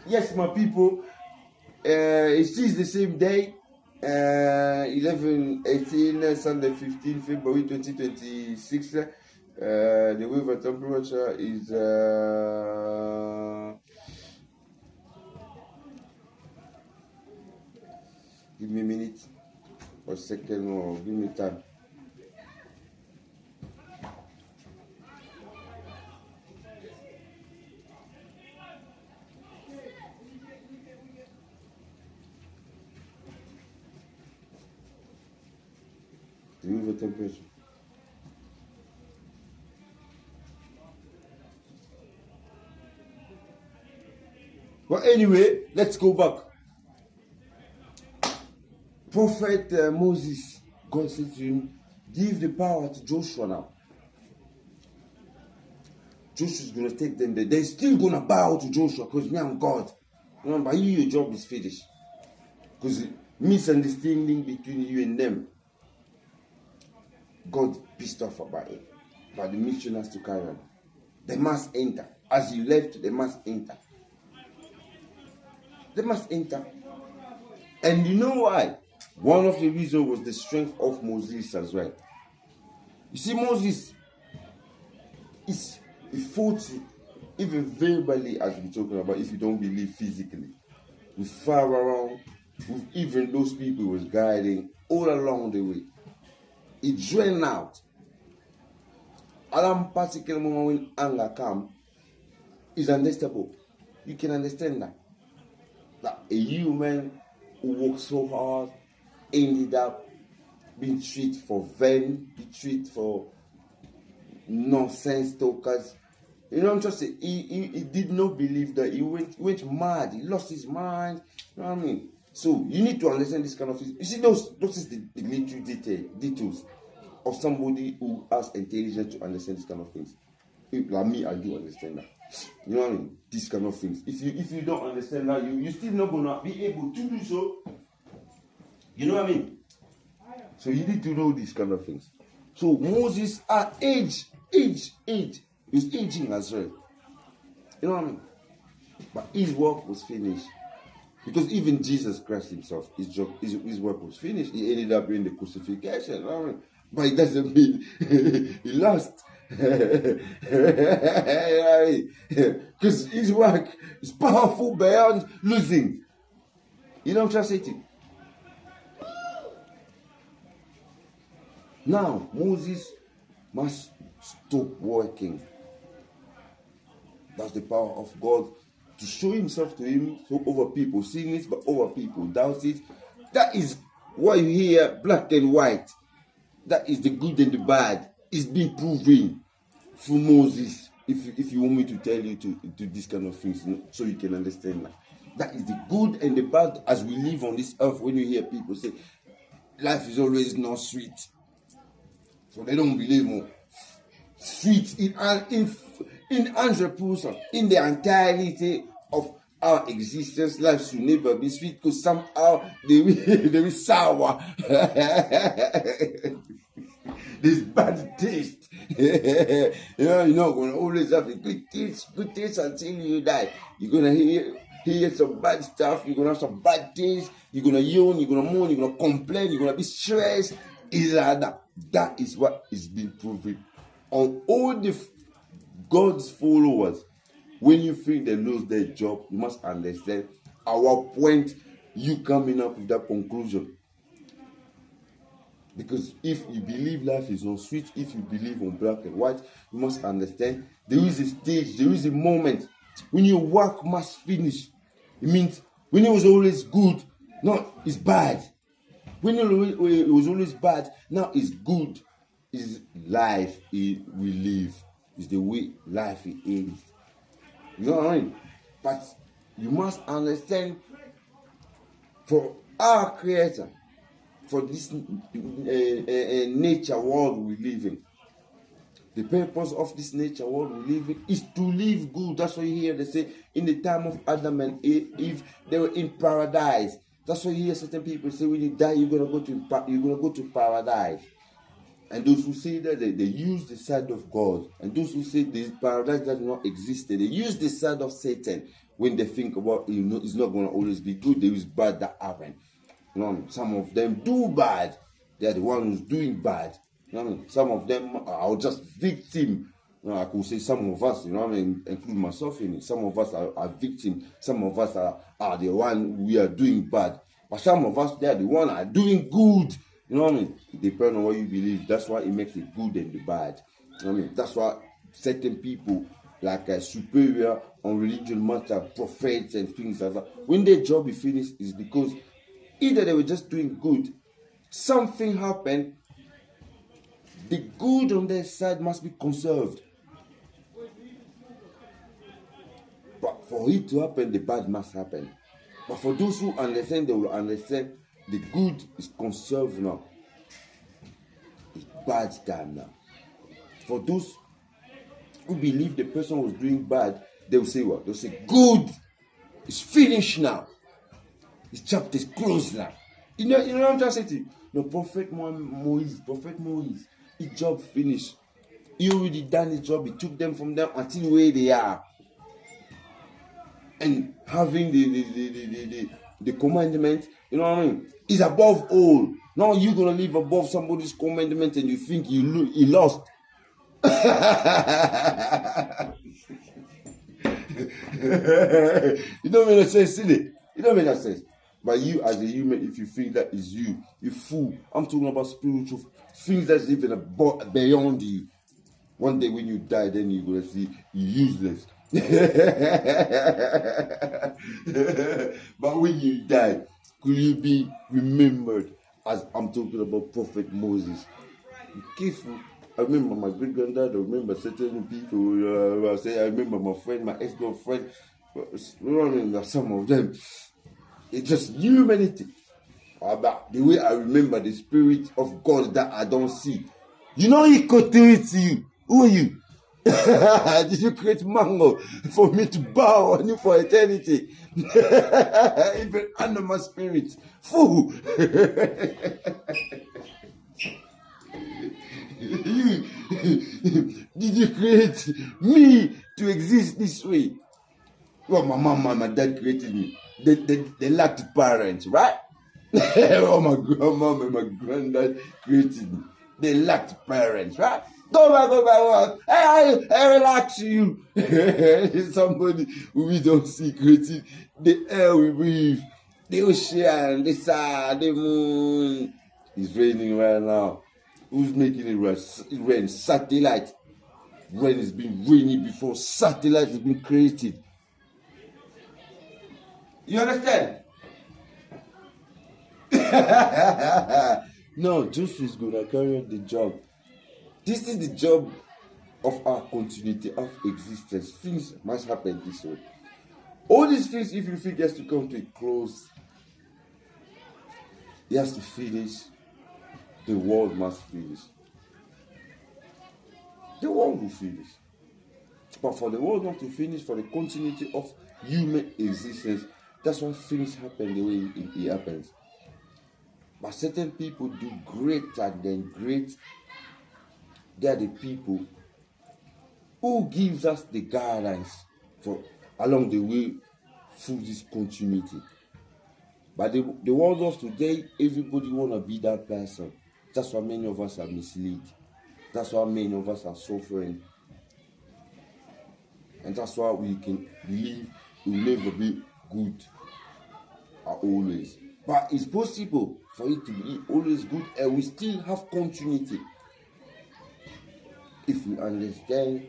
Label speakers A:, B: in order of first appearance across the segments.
A: Yes, my people, it is the same day, 11, 18, Sunday, 15 February 2026. The weather temperature is give me a minute or second, or give me time. The weather temperature. But anyway, let's go back. Prophet Moses, God said to him, give the power to Joshua now. Joshua's going to take them there. They're still going to bow to Joshua because me, I'm God. Remember, your job is finished. Because misunderstanding between you and them, God pissed off about it. But the mission has to carry on. They must enter. As you left, they must enter. They must enter. And you know why? One of the reasons was the strength of Moses as well. You see, Moses he fought even verbally, as we're talking about, if you don't believe physically. With Pharaoh, with even those people he was guiding all along the way. It drained out. At a particular moment when anger comes, it's understandable. You can understand that. That a human who worked so hard ended up being treated for vain, be treated for nonsense talkers. You know what I'm trying to say? He did not believe that. He went mad. He lost his mind. You know what I mean? So you need to understand this kind of thing. You see, those is the little details of somebody who has intelligence to understand this kind of things. Like me, I do understand that. You know what I mean? These kind of things. If you don't understand that, you're still not gonna be able to do so. You know what I mean? So you need to know these kind of things. So Moses at age. He's aging as well. You know what I mean? But his work was finished. Because even Jesus Christ himself, his work was finished. He ended up in the crucifixion. You know what I mean? But it doesn't mean he lost. Because his work is powerful beyond losing. You know what I'm trying to say? Now, Moses must stop working. That's the power of God to show himself to him, so over people seeing it, but over people doubt it. That is why you hear black and white. That is the good and the bad. It's been proven through Moses. If you want me to tell you to do this kind of things, so you can understand that. That is the good and the bad as we live on this earth. When you hear people say, life is always not sweet. So they don't believe more. Sweet in 100%, in the entirety of our existence, life should never be sweet because somehow they will sour. This bad taste. You're not gonna always have a good taste until you die. You're gonna hear some bad stuff, you're gonna have some bad taste, you're gonna yawn, you're gonna moan, you're gonna complain, you're gonna be stressed. That is what is being proven on all the God's followers. When you think they lose their job, you must understand at what point you coming up with that conclusion. Because if you believe life is not sweet, if you believe on black and white, you must understand there is a stage, there is a moment when your work must finish. It means when it was always good, now it's bad. When it was always bad, now it's good. It's life we live. It's the way life is. You know what I mean? But you must understand, for our Creator, for this nature world we live in, the purpose of this nature world we live in is to live good. That's why you hear they say in the time of Adam and Eve, they were in paradise. That's why you hear certain people say when you die you're gonna go to paradise. And those who say that they use the side of God, and those who say this paradise does not exist, they use the side of Satan when they think about, it's not going to always be good. There is bad that happen. Some of them do bad. They are the one who's doing bad. Some of them are just victim. I could say some of us, include myself in it. Some of us are victim. Some of us are the one we are doing bad. But some of us, they are the one are doing good. Depending on what you believe. That's why it makes the good and the bad. That's why certain people like a superior on religion matter, prophets and things like that, when their job is finished, is because either they were just doing good, something happened, the good on their side must be conserved. But for it to happen, the bad must happen. But for those who understand, they will understand the good is conserved now. It's bad time now. For those who believe the person was doing bad, they will say what? They'll say, good, it's finished now. This chapter is closed now. You know what I'm trying to say to you? No, Prophet Moses, his job finished. He already done his job. He took them from them until where they are. And having the commandment, you know what I mean, is above all. Now you're going to live above somebody's commandment and you think you lost. You don't make no sense, silly. You don't make no sense. But you, as a human, if you think that is you fool. I'm talking about spiritual things that's even beyond you. One day when you die, then you're gonna see you useless. But when you die, could you be remembered as I'm talking about Prophet Moses? Be careful. I remember my great granddad. I remember certain people. I remember my friend, my ex-girlfriend. Some of them. It's just humanity. About the way I remember the spirit of God that I don't see. You know He could do it to you. Who are you? Did you create mango for me to bow on you for eternity? Even under my spirit. Fool. Did you create me to exist this way? Well, my mom and my dad created me. They lacked parents, right? Oh, my grandma and my granddad created me. They lacked parents, right? Go back. Hey, relax you. Somebody we don't see creating the air we breathe, the ocean, the sun, the moon. It's raining right now. Who's making it rain? Satellite. Rain has been raining before satellite has been created. You understand? No, Joseph is gonna carry out the job. This is the job of our continuity of existence. Things must happen this way. All these things, if you think it has to come to a close, it has to finish. The world must finish. The world will finish. But for the world not to finish, for the continuity of human existence, that's why things happen the way it happens. But certain people do greater than great. They are the people who gives us the guidance for along the way through this continuity. But the world of today, everybody want to be that person. That's why many of us are misled. That's why many of us are suffering. And that's why we can believe we'll never be good always. But it's possible for it to be always good and we still have continuity. If we understand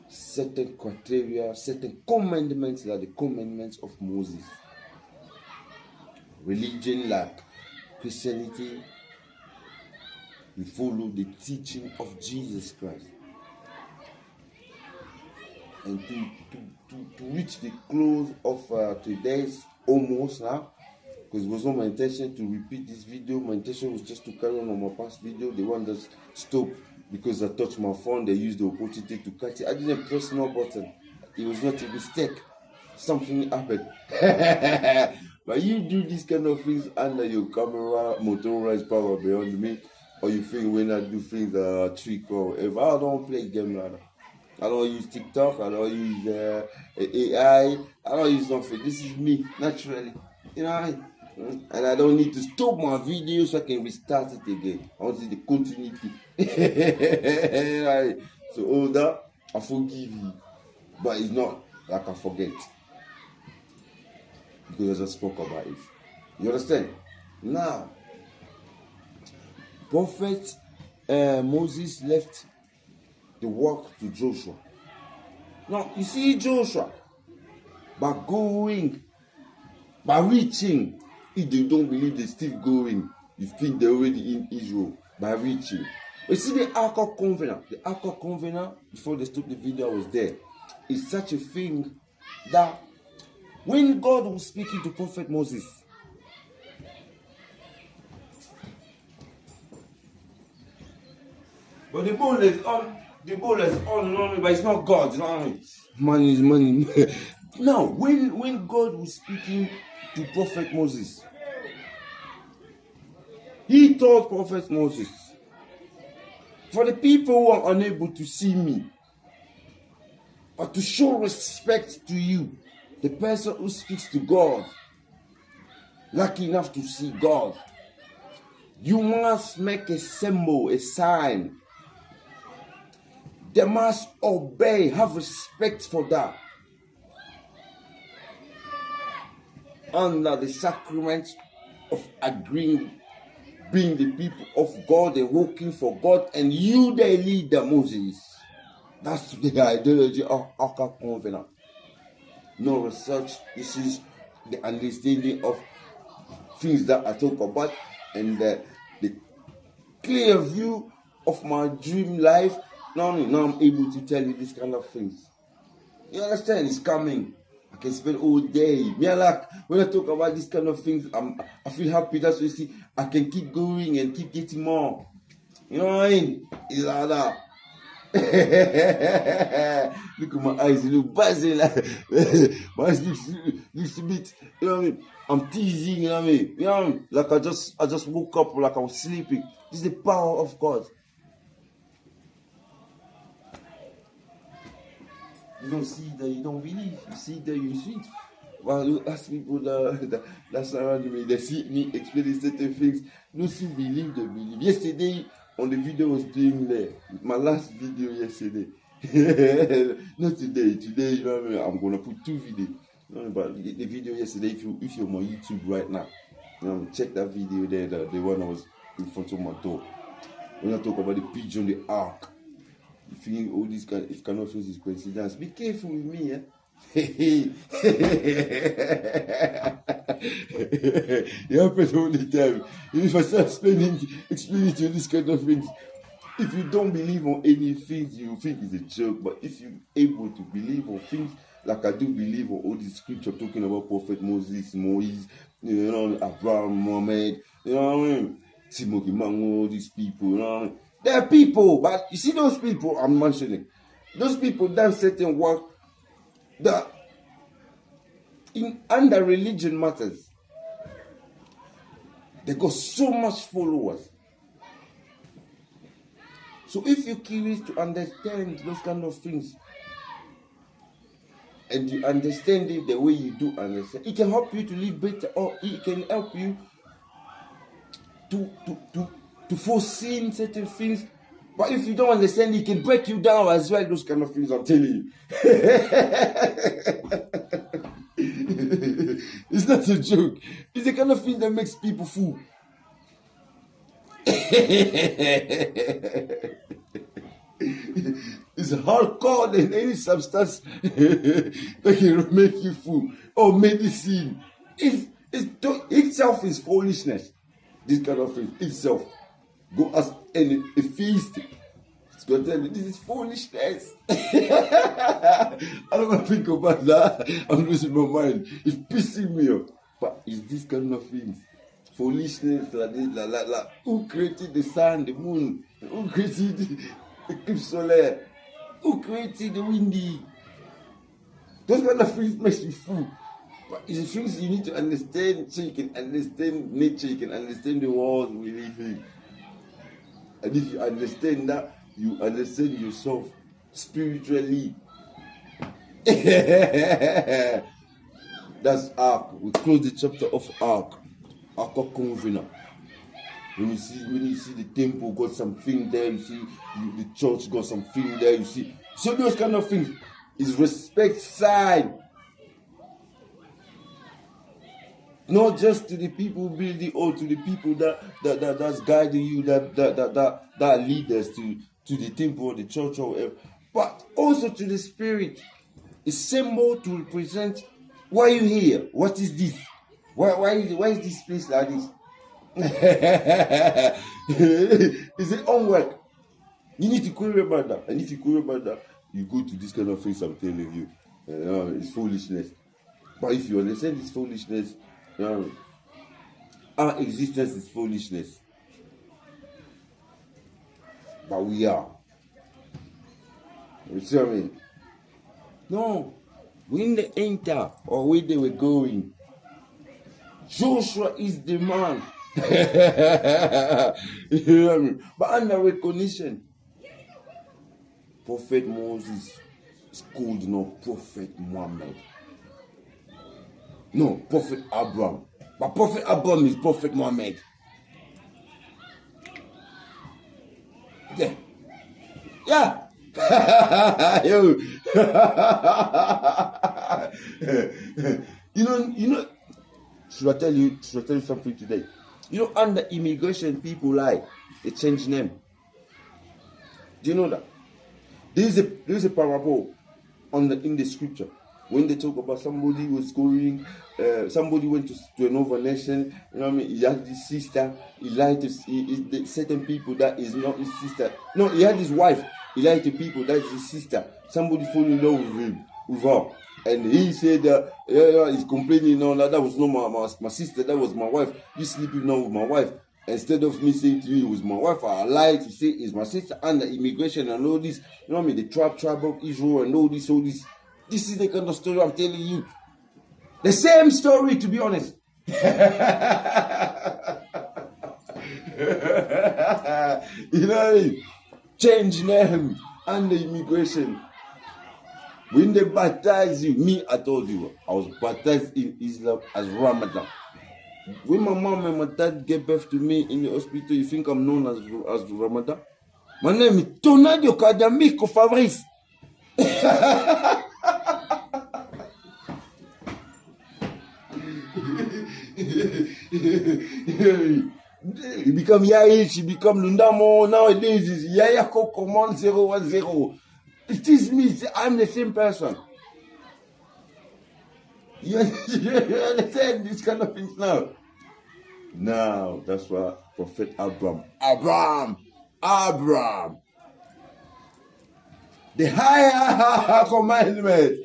A: certain criteria, certain commandments like the commandments of Moses. Religion like Christianity, we follow the teaching of Jesus Christ. And to reach the close of today's almost now, because it was not my intention to repeat this video. My intention was just to carry on my past video. The one that stopped because I touched my phone. They used the opportunity to catch it. I didn't press no button. It was not a mistake. Something happened. But you do these kind of things under your camera. Motorola is power beyond me. Or you think when I do things trick or if I don't play game like that. I don't use TikTok, I don't use AI, I don't use nothing. This is me, naturally. You know what I mean? And I don't need to stop my video so I can restart it again. I want to see the continuity. Right? So all that, I forgive you. But it's not like I forget. Because I just spoke about it. You understand? Now, Prophet Moses left the work to Joshua. Now, you see Joshua, by going, by reaching, if they don't believe they're still going, you think they're already in Israel, by reaching. You see the Ark of Covenant. The Ark of Covenant, before they stopped the video, was there. It's such a thing that when God was speaking to Prophet Moses, but the ball is on. The ball is on, but it's not God. You know what I mean? Money is money. Now, when God was speaking to Prophet Moses, he told Prophet Moses, for the people who are unable to see me, or to show respect to you, the person who speaks to God, lucky enough to see God, you must make a symbol, a sign. They must obey, have respect for that. Under the sacrament of agreeing, being the people of God and working for God, and you the leader, Moses. That's the ideology of Ark Covenant. No research. This is the understanding of things that I talk about and the clear view of my dream life. Now I'm able to tell you this kind of things. You understand? It's coming. I can spend all day. Me, like when I talk about this kind of things, I feel happy. That's why you see, I can keep going and keep getting more. You know what I mean? It's like that. Look at my eyes, they look buzzing. My eyes looks a bit. You know what I mean? I'm teasing. You know what I mean? You know what I mean? Like I just woke up like I was sleeping. This is the power of God. You don't see that, you don't believe. You see that, you see. Well, you ask people that surround me, they see me explaining certain things. Those who believe, they believe. Yesterday, on the video I was doing there, my last video yesterday. Not today. Today, you know what I mean? I'm going to put 2 videos. You know, but the video yesterday, if you're on my YouTube right now, you know, check that video there, the one I was in front of my door. When I talk about the pigeon, the ark. If you all this kind, if cannot feel this coincidence, be careful with me, eh? It happens all the time. If I start explaining to you this kind of things, if you don't believe on anything, you think it's a joke. But if you're able to believe on things like I do believe on all these scripture talking about Prophet Moses, you know, Abraham, Muhammad, you know what I mean? Timothy Mango, all these people, you know what I mean? There are people, but you see those people I'm mentioning, those people done certain work that under religion matters. They got so much followers. So if you're curious to understand those kind of things, and you understand it the way you do understand, it can help you to live better, or it can help you to foresee certain things. But if you don't understand, it can break you down as well. Those kind of things, I'm telling you. It's not a joke. It's the kind of thing that makes people fool. It's hardcore than any substance that can make you fool. Or medicine. Itself is foolishness. This kind of thing itself. Go ask any a feast. It's going to tell me this is foolishness. I don't want to think about that. I'm losing my mind. It's pissing me off. But it's this kind of things. Foolishness like this, like. Who created the sun, the moon? Who created the eclipse solar? Who created the windy? Those kind of things makes you fool. But it's the things you need to understand so you can understand nature, you can understand the world we live in. And if you understand that, you understand yourself spiritually. That's Ark. We close the chapter of Ark. Ark of Covenant. When you see the temple got something there, you see the church got something there, you see. So those kind of things is respect sign. Not just to the people building or to the people that's guiding you, that leaders to the temple or the church or whatever, but also to the spirit. A symbol to represent why you here. What is this? Why is this place like this? It's an homework. You need to query about that. And if you query about that, you go to this kind of things I'm telling you. It's foolishness. But if you understand this foolishness, our existence is foolishness. But we are. You see what I mean? No. When they enter or where they were going, Joshua is the man. You know what I mean? But under recognition, Prophet Moses is called not Prophet Muhammad. No, Prophet Abraham. But Prophet Abraham is Prophet Muhammad. Yeah. Yeah. Yo. you know, should I tell you something today? You know, under immigration, people lie. They change name. Do you know that? There is a parable in the scripture. When they talk about somebody was going, somebody went to another nation, you know what I mean? He had his sister, he lied to certain people that is not his sister. No, he had his wife, he lied to people that is his sister. Somebody fall in love with her. And he said, he's complaining, no, that was not my sister, that was my wife. You sleeping now with my wife. Instead of me saying to you, it was my wife, I lied to say it's my sister, and the immigration and all this, you know what I mean? The tribe of Israel and all this. This is the kind of story I'm telling you. The same story, to be honest. You know what I mean? Change name and the immigration. When they baptize you, I told you, I was baptized in Islam as Ramadan. When my mom and my dad gave birth to me in the hospital, you think I'm known as Ramadan? My name is Tonadio Kadamiko Fabrice. You become Yaish, you become Lundamo, nowadays it's Yayako Command 010. It is me, I'm the same person. You understand this kind of things now? Now, that's why Prophet Abraham, the higher commandment.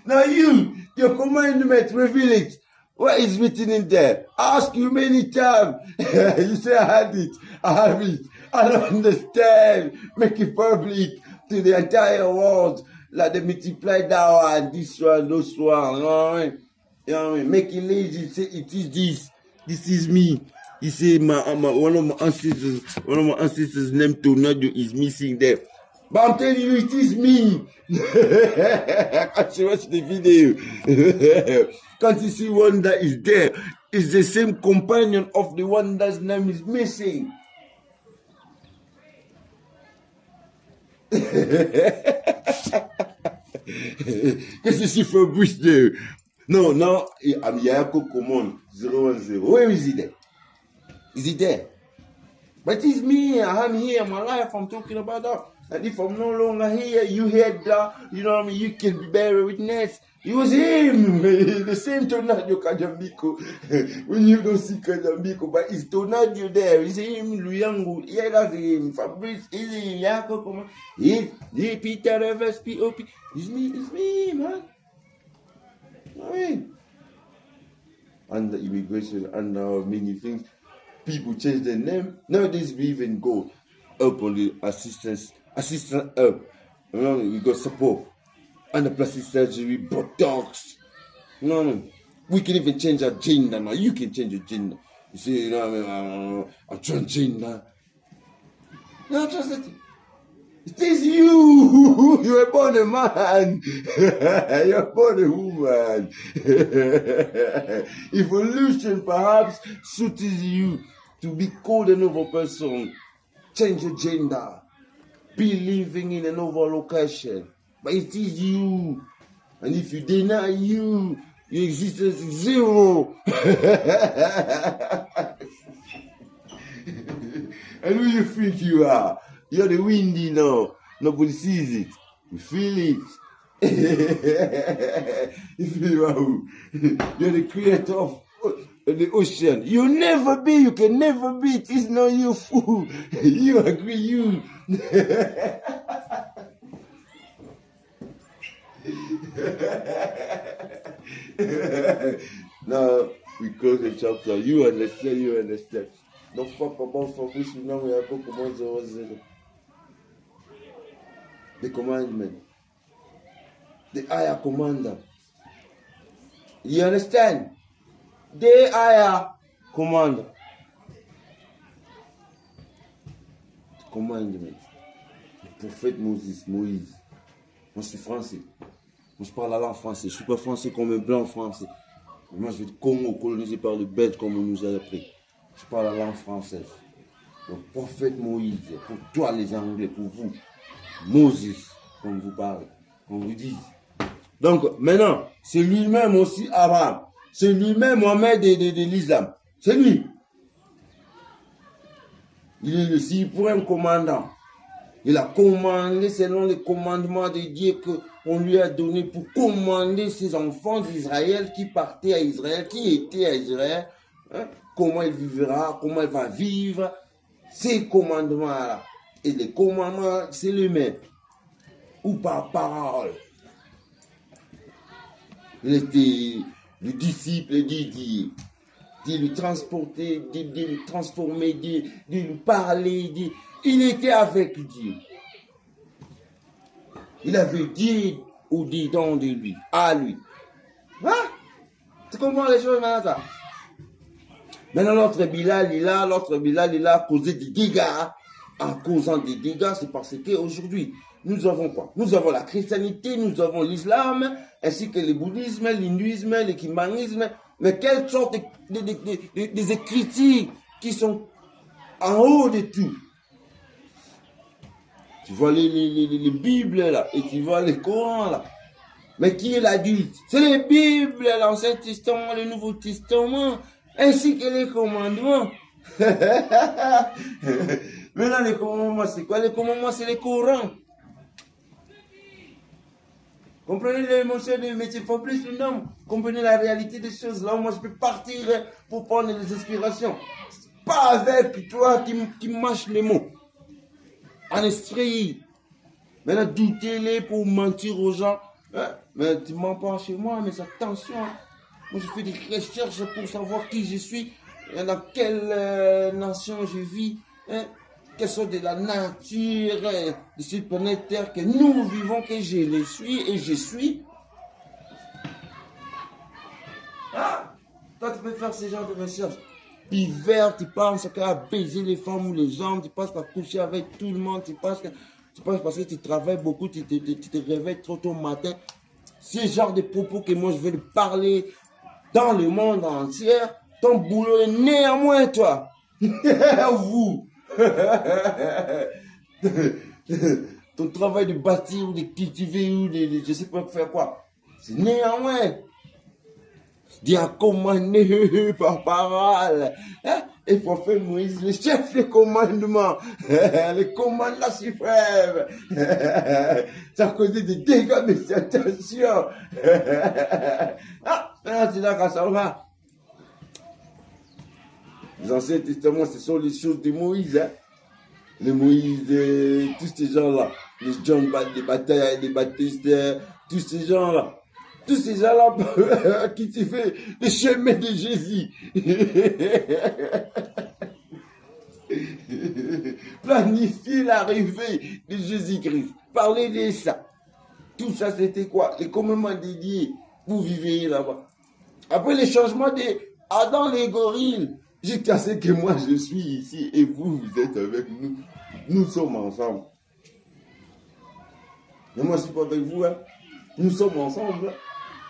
A: Now your commandment, reveal it. What is written in there? I ask you many times. You say I had it. I have it. I don't understand. Make it public to the entire world. Like they multiply that one, this one, those one. You know what I mean? You know what I mean? Make it lazy. Say it is this. This is me. You say one of my ancestors' name Tornado is missing there. But I'm telling you, it is me. Can't you watch the video? Can't you see one that is there? It's the same companion of the one that's name is missing. Because you see Fabrice there. No, now I'm Yayako Command 010. Where is he there? Is he there? But it's me. I'm here. My life. I'm talking about that. And if I'm no longer here, you heard that. You know what I mean? You can bear witness. It was him. The same Tornado Kadambiko. When you don't see Kadambiko, but it's Tornado there. It's him, Luyangu. Yeah, that's him. Fabrice is him. Yako, come on. He Peter Rivers, POP. It's me, man. I mean, under immigration, under many things, people change their name. Nowadays, we even go up on the assistant up. You know, we got support. Anaplastic surgery, Botox. No. We can even change our gender now. You can change your gender. You say, you know what I mean? I'm transgender. No, just that. It is you. You were born a man. You were born a woman. Evolution perhaps suits you to be called another person. Change your gender. Be living in another location. But it is you. And if you deny you, your existence is zero. And who you think you are? You're the windy now. Nobody sees it. You feel it. You feel you are who? You're the creator of the ocean. You'll never be. You can never be. It is not you, fool. You agree, you. Now we close the chapter. You understand. Don't fuck about for which now we are going to the commandment. The higher commander. You understand? The higher commander. The commandment. Le prophète Moïse. Moi je suis français. Moi je parle la langue française. Je suis pas français comme un blanc français. Moi je vais être Congo colonisé par les Belges comme on nous a appris. Je parle la langue française. Le prophète Moïse. Pour toi les Anglais, pour vous. Moses, comme vous parlez, comme vous dites. Donc, maintenant, c'est lui-même aussi Abraham. C'est lui-même Mohamed de l'islam. C'est lui. Il est le suprême commandant. Il a commandé selon les commandements de Dieu qu'on lui a donné pour commander ses enfants d'Israël qui partaient à Israël, qui étaient à Israël. Hein, comment il vivra, comment il va vivre. Ces commandements-là. Et les commandements, c'est les mêmes. Ou par parole. Il était le disciple de Dieu. De le transporter, de le transformer, de lui parler. Il était avec Dieu. Il avait Dieu au-dedans de lui, à lui. Hein? Tu comprends les choses maintenant? Maintenant, l'autre Bilal, il a causé des dégâts. En causant des dégâts, c'est parce qu'aujourd'hui, nous avons quoi? Nous avons la chrétienté, nous avons l'islam, ainsi que le bouddhisme, l'hindouisme, le kimbanisme, mais quelle sorte des écritures qui sont en haut de tout. Tu vois les Bibles là, et tu vois les Corans là. Mais qui est l'adulte? C'est les Bibles, l'Ancien Testament, le Nouveau Testament, ainsi que les commandements. Maintenant, les commandements, c'est quoi? Les commandements, c'est les Corans. Comprenez l'émotion du métier, faut plus le nom. Comprenez la réalité des choses. Là, moi, je peux partir pour prendre des inspirations. Pas avec toi qui mâche les mots. En esprit. Maintenant, doutez-les pour mentir aux gens. Hein? Mais tu mens pas chez moi, mais attention. Moi, je fais des recherches pour savoir qui je suis, dans quelle nation je vis. Hein? Quelle sorte de la nature de cette planète Terre que nous vivons, que je le suis et je suis. Ah, toi, tu peux faire ce genre de recherche. Pivert, tu penses qu'à baiser les femmes ou les hommes, tu penses qu'à coucher avec tout le monde, tu penses parce que tu travailles beaucoup, tu te réveilles trop tôt le matin. Ce genre de propos que moi je vais te parler dans le monde entier, ton boulot est néanmoins toi. Vous. Ton travail de bâtir ou de cultiver ou de je sais pas faire quoi. C'est néanmoins. Dieu a commandé par parole. Hein? Et prophète Moïse, le chef des commandements, le commandant suprême. Ça a causé des dégâts, mais c'est attention. Ah, c'est là que ça va. Les Anciens Testaments, ce sont les choses de Moïse. Hein? Les Moïse, tous ces gens-là. Les John, les batailles, les baptistes, tous ces gens-là. Tous ces gens-là qui te fait le chemin de Jésus. Planifier l'arrivée de Jésus-Christ. Parlez de ça. Tout ça, c'était quoi? Les commandements dédiés. Vous vivez là-bas. Après les changements des Adam les gorilles, jusqu'à ce que moi je suis ici et vous, vous êtes avec nous. Nous sommes ensemble. Mais moi, je ne suis pas avec vous. Hein. Nous sommes ensemble.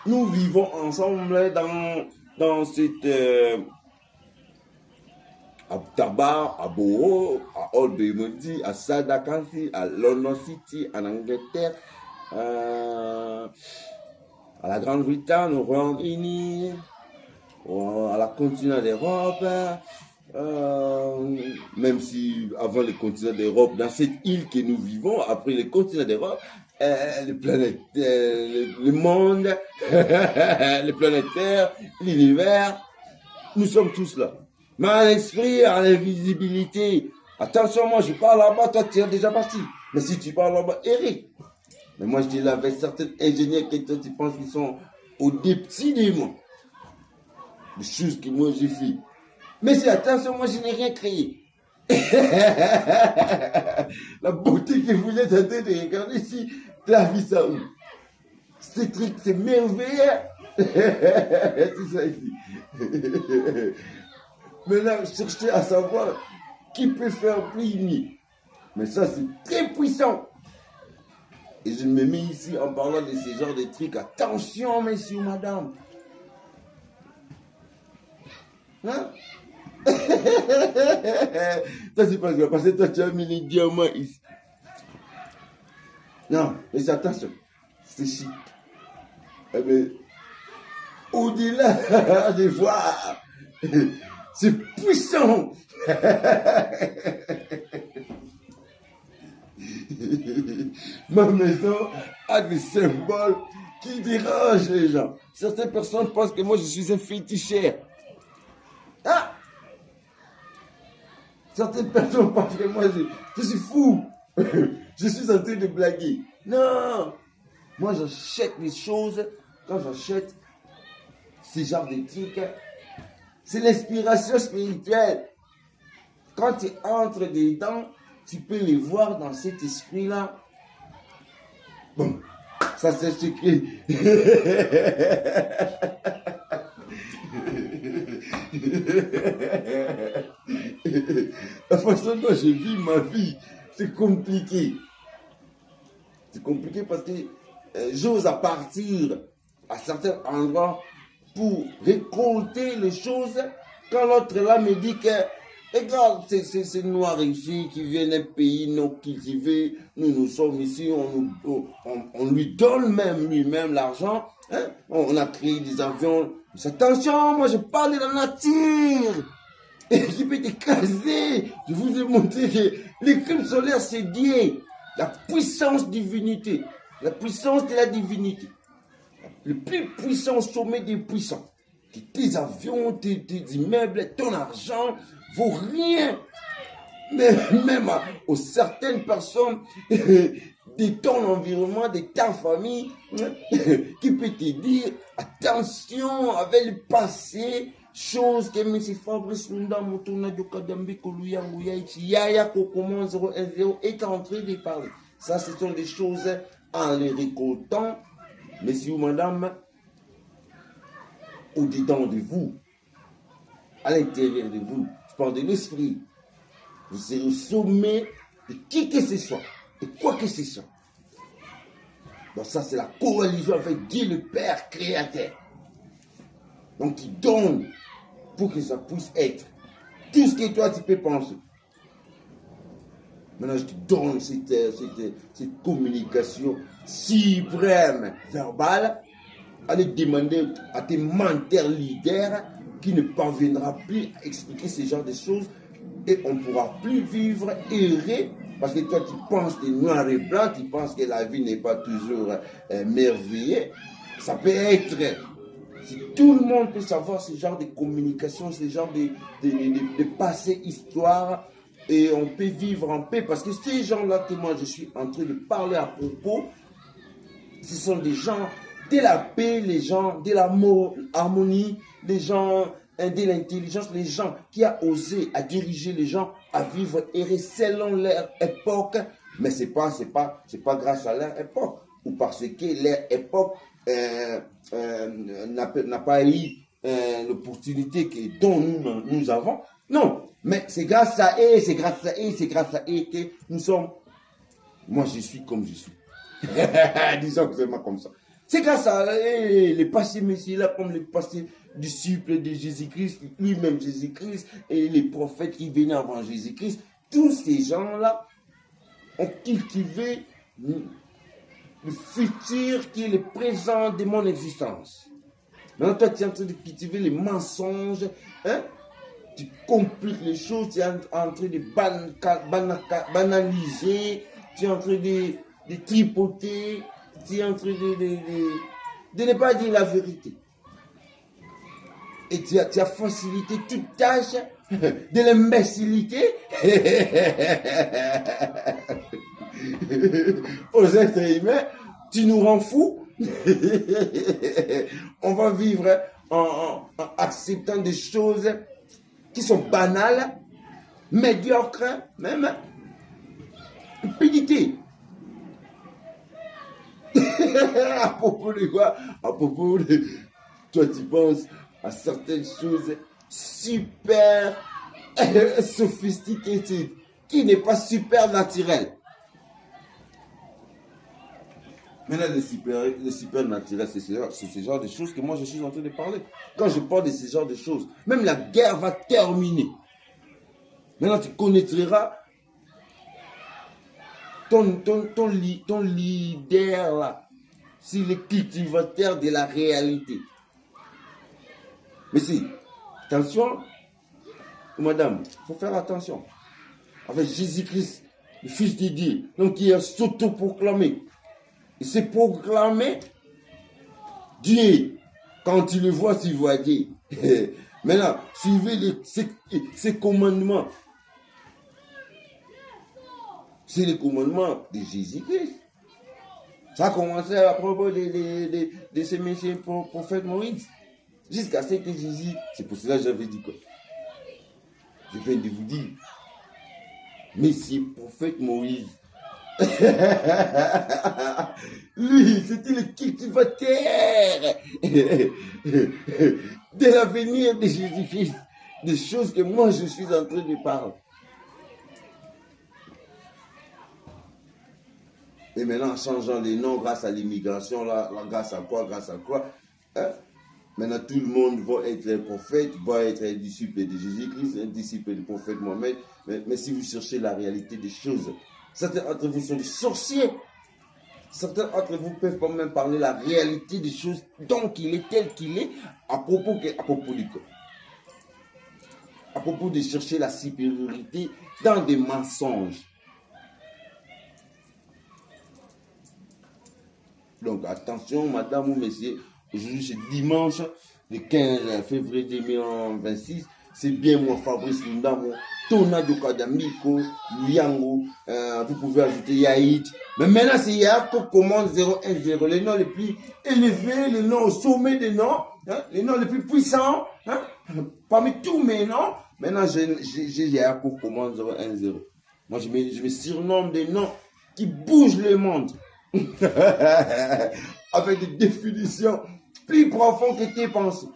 A: Nous vivons ensemble dans cette... à Tabar, à Boro, à Old Bemonti, à Sadakansi, à London City, en Angleterre, à la Grande-Bretagne, au Royaume-Uni, à la continent d'Europe, même si avant le continent d'Europe, dans cette île que nous vivons, après le continent d'Europe, le planète, le monde, le planétaire, l'univers, nous sommes tous là. Mais à l'esprit, à l'invisibilité, attention, moi je parle là-bas, toi tu es déjà parti. Mais si tu parles là-bas, Eric. Mais moi je dis là, avec certains ingénieurs qui toi tu penses qu'ils sont au petits démons. Des choses que moi j'ai fait. Mais c'est attention, moi je n'ai rien créé. La beauté que vous êtes en train de regarder ici, tu as vu ça où? Ce truc, c'est merveilleux. C'est ça ici. Maintenant, cherchez à savoir qui peut faire plier. Mais ça, c'est très puissant. Et je me mets ici en parlant de ce genre de trucs. Attention, messieurs, madame. Hein? Ça, c'est pas grave. Parce que toi, tu as mis les diamants ici. Non, mais attention. C'est ici. Eh bien, au-delà de voir, c'est puissant. Ma maison a des symboles qui dérangent les gens. Certaines personnes pensent que moi je suis un féticheur. Ah! Certaines personnes pensent que moi je suis fou. Je suis en train de blaguer. Non! Moi j'achète les choses. Quand j'achète ce genre de trucs, c'est l'inspiration spirituelle. Quand tu entres dedans, tu peux les voir dans cet esprit-là. Bon, ça c'est secret. La façon dont je vis ma vie, c'est compliqué. C'est compliqué parce que j'ose à partir à certains endroits pour récolter les choses quand l'autre là me dit que regarde, c'est noir ici qui vient d'un pays non cultivé, nous sommes ici, on lui donne même lui-même l'argent, hein? On a créé des avions. Attention, moi je parle de la nature. Et je peux t'écraser. Je vous ai montré que l'éclipse solaire c'est Dieu, la puissance divinité, la puissance de la divinité. Le plus puissant sommet des puissants. Tes avions, tes immeubles, ton argent vaut rien. Mais même aux certaines personnes de ton environnement, de ta famille, qui peut te dire attention avec le passé, chose que M. Fabrice Lunda Moutouna de Kadambi Koluyangu Yaya Kokomo 010 est en train de parler. Ça, ce sont des choses en les récoltant, messieurs ou madame, au-dedans de vous, à l'intérieur de vous, je parle de l'esprit. Vous serez au sommet de qui que ce soit, et quoi que ce soit. Donc ça, c'est la coalition avec Dieu le Père créateur. Donc il donne pour que ça puisse être tout ce que toi tu peux penser. Maintenant, je te donne cette communication suprême verbale. Allez demander à tes menteurs leaders qui ne parviendra plus à expliquer ce genre de choses et on ne pourra plus vivre erré parce que toi tu penses de noir et blanc, tu penses que la vie n'est pas toujours merveilleuse. Ça peut être, si tout le monde peut savoir ce genre de communication, ce genre de passé histoire et on peut vivre en paix parce que ces gens-là que moi je suis en train de parler à propos, ce sont des gens de la paix, les gens de l'harmonie, les gens de l'intelligence, les gens qui ont osé à diriger les gens à vivre errer selon leur époque, mais c'est pas grâce à leur époque. ou parce que leur époque n'a pas eu l'opportunité dont nous avons. Non, mais c'est grâce à eux, c'est grâce à eux, c'est grâce à eux que nous sommes. Moi, je suis comme je suis. Disons que c'est moi comme ça. C'est grâce à les passés messieurs-là, comme les passés disciples de Jésus-Christ, lui-même Jésus-Christ, et les prophètes qui venaient avant Jésus-Christ. Tous ces gens-là ont cultivé le futur qui est le présent de mon existence. Maintenant, toi, tu es en train de cultiver les mensonges, hein? Tu compliques les choses, tu es en train de banaliser, tu es en train de tripoter, tu es en train de ne pas dire la vérité. Et tu as facilité toute tâche de l'imbécilité aux êtres humains. Tu nous rends fous. On va vivre en acceptant des choses qui sont banales, médiocres, même stupidité. À propos de quoi? À propos de... Toi, tu penses à certaines choses super sophistiquées, qui n'est pas super naturel. Maintenant, le super naturel, c'est ce genre de choses que moi je suis en train de parler. Quand je parle de ce genre de choses, même la guerre va terminer. Maintenant, tu connaîtras ton leader là, c'est le cultivateur de la réalité. Mais si, attention, madame, il faut faire attention. Avec Jésus-Christ, le Fils de Dieu, donc qui a s'auto-proclamé. Il s'est proclamé Dieu. Quand tu le vois, tu vois Dieu. Maintenant, suivez ces commandements. C'est les commandements de Jésus-Christ. Ça a commencé à propos de ce monsieur prophète Moïse. Jusqu'à ce que Jésus, c'est pour cela que j'avais dit quoi. Je viens de vous dire, monsieur prophète Moïse, lui, c'était le cultivateur de l'avenir de Jésus-Christ, des choses que moi je suis en train de parler. Et maintenant, en changeant les noms grâce à l'immigration, là, grâce à quoi, hein? Maintenant, tout le monde va être un prophète, va être un disciple de Jésus-Christ, un disciple du prophète Mohamed. Mais si vous cherchez la réalité des choses, certains d'entre vous sont des sorciers. Certains d'entre vous peuvent pas même parler la réalité des choses, donc il est tel qu'il est, à propos de quoi? À propos de chercher la supériorité dans des mensonges. Donc attention, madame ou messieurs, aujourd'hui c'est dimanche, le 15 février 2026. C'est bien moi, Fabrice Lundamo, Tona Dokadamiko, Liango, vous pouvez ajouter Yaïd. Mais maintenant, c'est Yaïd qui commande 010, les noms les plus élevés, les noms au sommet des noms, hein, les noms les plus puissants, hein, parmi tous mes noms. Maintenant, j'ai Yaïd qui commande 010. Moi, je me surnomme des noms qui bougent le monde. Avec des définitions plus profondes que tes pensées.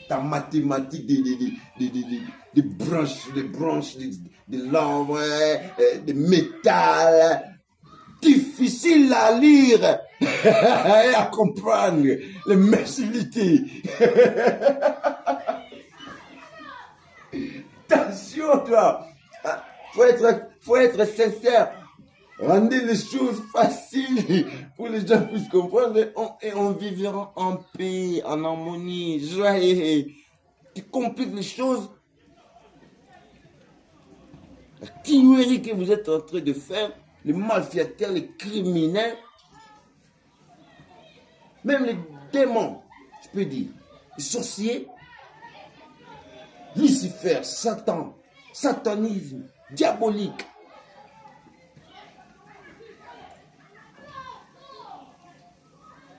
A: Ta mathématique des branches, de l'ombre, de métal, difficile à lire et à comprendre, les mercilités. Attention, toi, faut être sincère. Rendez les choses faciles pour que les gens puissent comprendre et on vivra en paix, en harmonie, joyeux. Tu compliques les choses. La tuerie que vous êtes en train de faire, les malfaiteurs, les criminels, même les démons, je peux dire, les sorciers, Lucifer, Satan, satanisme, diabolique.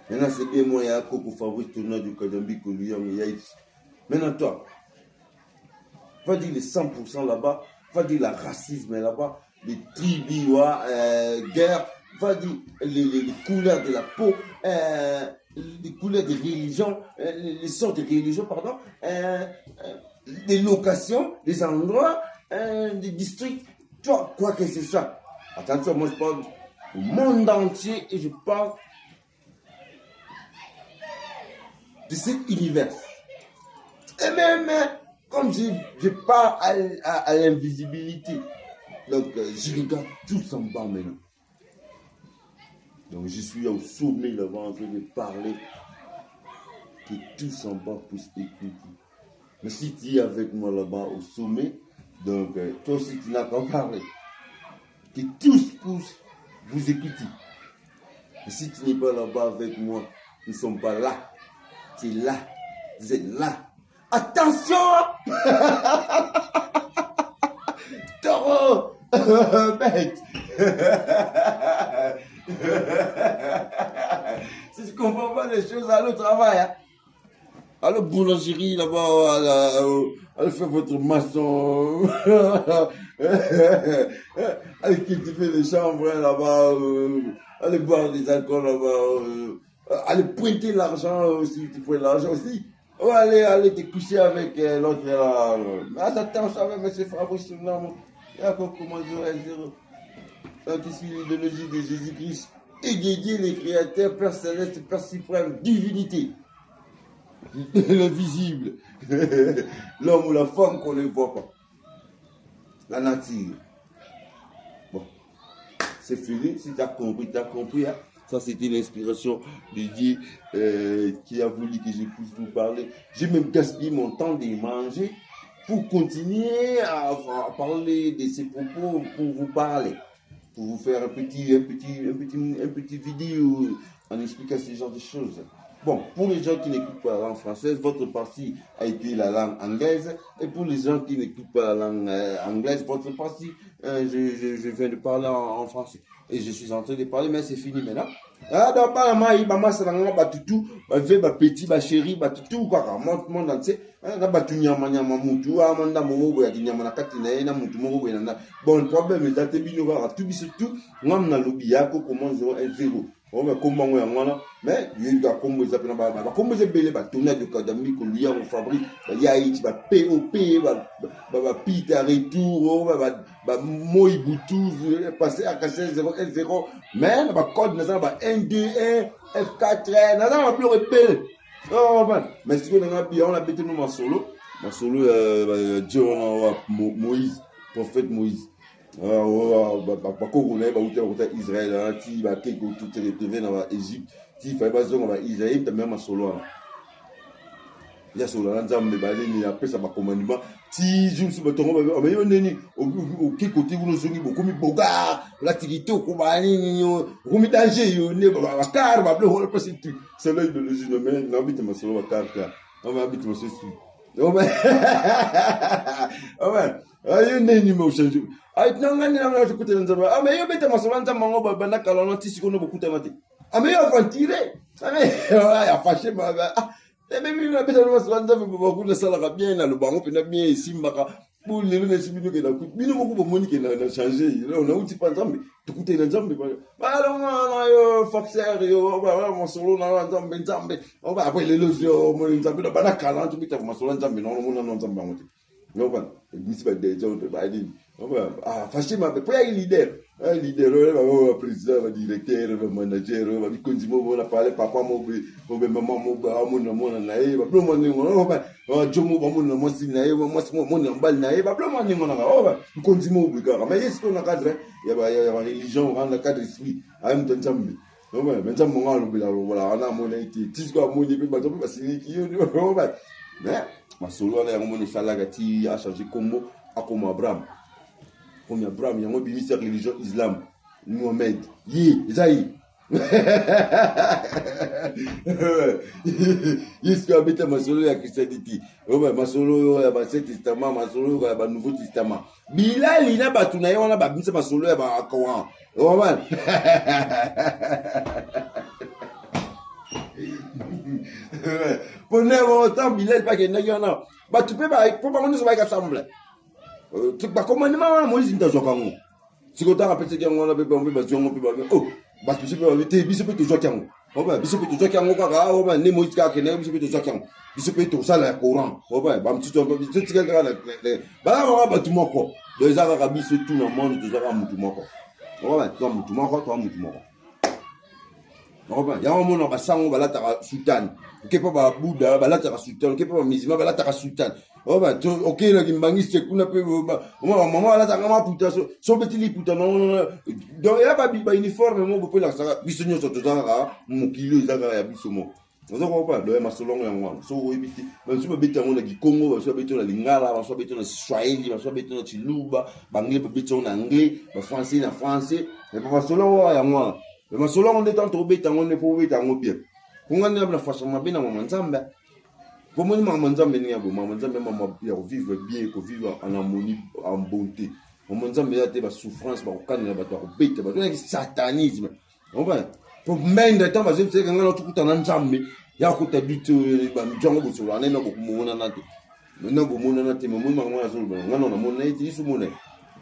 A: Maintenant, c'est bien moi, il y a un coco Fabrice Tona du Kadambi, que lui, maintenant, toi, va dire les 100% là-bas, va dire le racisme là-bas, les tribus, guerre, va dire les couleurs de la peau, les couleurs des religions, les sortes de religions, pardon, des locations, des endroits, des districts, tu vois, quoi que ce soit. Attention, moi je parle du monde entier et je parle de cet univers. Et même, comme je pars à l'invisibilité, donc je regarde tout en bas maintenant. Donc je suis au sommet là-bas en train de parler, que tous en bas puissent écouter. Mais si tu es avec moi là-bas au sommet, donc toi aussi tu n'as qu'à parler. Que tous puissent vous écouter. Et si tu n'es pas là-bas avec moi, nous ne sommes pas là. Tu es là. Vous êtes là. Attention! Taureau! Bête! Si tu ne comprends pas les choses, allez au travail. Hein? À la boulangerie là-bas, allez faire votre maçon. Allez cultiver les chambres là-bas. Allez boire des alcools là-bas. Allez pointer l'argent aussi, tu pointes l'argent aussi. Oh, allez te coucher avec l'autre là. Attends, ça va, monsieur Fabrice, non, il y a encore comment dire, qui suit l'idéologie de Jésus-Christ. Et dédié les créateurs, Père Céleste, Père Suprême, divinité. Le visible. L'homme ou la femme qu'on ne voit pas. La nature. Bon, c'est fini. Si tu as compris, tu as compris. Hein? Ça, c'était l'inspiration de Dieu qui a voulu que je puisse vous parler. J'ai même gaspillé mon temps de manger pour continuer à parler de ces propos, pour vous parler, pour vous faire un petit vidéo en expliquant ce genre de choses. Bon, pour les gens qui n'écoutent pas la langue française, votre partie a été la langue anglaise. Et pour les gens qui n'écoutent pas la langue anglaise, votre partie, je viens de parler en français. Et je suis en train de parler, mais c'est fini maintenant. Ah, donc, pas la il va c'est la batutu, va petit, va chéri, batutu, quoi, monde entier. Na batu nyama mutu, amanda momo ya nyama na kati na ena mutu momo na. Bon, le problème est que bino va tout biso tout, ngam na lobby yako comment 0 on va comment on mais il y a comme ils appellent ba comme ils appellent ba tourner de kadami qu'on lui a on fabrique il y a ici ba POP ba pite à retour ba moi boutou passer à 0 mais ba code na ba 1 2 1 F4 na ba plus repérer oh mais si on a bien on a bêté nous solo John Moïse prophète Moïse bakokuna bauta Israël ti bakeko tout retrouvé na Égypte ti fa bazonga ba Israël ta même solo wana ya solo na nzambe baleni ya pesa ba commandement ti jumsu batongo ba yo neni o ki côté vous zongi bokomi boga la tirité ko ba ni ko mi danger yo ne ba car ba ble hol pesi tu c'est l'œil de Jésus mais na bite ma solo ba car on va bite ma solo oh ben oh ben ayo neni mo change ay nangani na je kote nzambe ah mais yo bete masolo nzambe ngo ba na kalona tisi ko no bokuta mate ah mais yo avantire ah mais ya fâché ma ah mais mi na bete masolo nzambe ba ko na sala bien na le bango pe na bien simbaka pour les ne sibino ke na ku bino mo ko moni ke na changer on a uti pa nzambe tukute na nzambe ba lo na yo faxer yo ba masolo na nzambe on va après les lozo mo nzambe na ba na kalona tu bita masolo nzambe no mo na nzambe ngote no ba misi ba de jonte ba di ah fâché ma pe un leader le président le directeur le manager le konzimo na parler papa mo maman mo ba mo na e ba blo mo ni mo ba jomo ba mo na mo si na e mo na mbal na e ba blo mo ni mo na ba konzimo bu ka mais est-ce qu'on a cadre ya ba religion rend le cadre esprit a un nzambe no ba nzambe mo ngalo bila wala na mo na iti tisiko mo ni ba to ba siniki yo ba mais ma solo na mo ni salaga ti a changer combo a comme Abraham. Comme Abraham, il y a un bimisi religion islam, Mohamed. Isaïe. Est-ce que habite ma solo la christianité? Ma solo ya l'Ancien Testament, ma solo ya Nouveau Testament. Bilal ina batuna yo na ba bimisa ma solo ya ba Coran. Oh man. Pour ne pas Bilal pas que na yo na. Ba tu peux pas pour pas nous va ensemble. Tu pas commandement Moïse ntazoka ngo. Si tu as rappelé que on a pas oh, parce que biso pe to jokiango. Oba biso pe to jokiango kaka oba ne moïse ka ke ne biso pe to jokiango. Biso pe to sala courant. Oba ba mtito biso tika kana ba ba tu moko. Do ezaka ka biso tout le monde to zaka mutu moko. Oba to mutu moko to mutu moko. Oba ya mo na basango balata ka sultan. Kepa ba buda balata ka sultan, kepa ba mizima balata ka sultan. Oba to okay la kimbangiste kuna pe mama balata ka puta so betili puta non do ya ba uniforme mo bo pe la saka biso nyoso to zaka mukilo ezaka ya biso mo. Ozo ko pa do ya masolongo ya ngwana. So o ebiti ba so beta ngona ki Congo ba so beta na lingala ba so beta na Swahili ba so beta na Chiluba ba anglais ba beta na anglais ba français na français et ba masolongo ya ngwana. Le masolongo de tant beta ngone po beta ngo bien. Kungana na façon mabina mama nzambe. Pour moi mama nzambe ni yabo mama nzambe mama ya vivre bien ko vivre en harmonie en bonté. Mama nzambe ya te ba souffrance ba okana ba to beta ba to satanisme. On va pour mende temps ba je sais que ngana tukuta na nzambe ya ko ta bitu ba mjongo bo so anena bo kumona na te. Nna bo mona na te mo mo ngana so ngana na mona iti isu mona.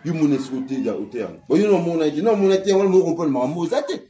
A: Yu mona si côté ya otean. Bo yu no mona iti no mona te wala mo ko ma mo zate.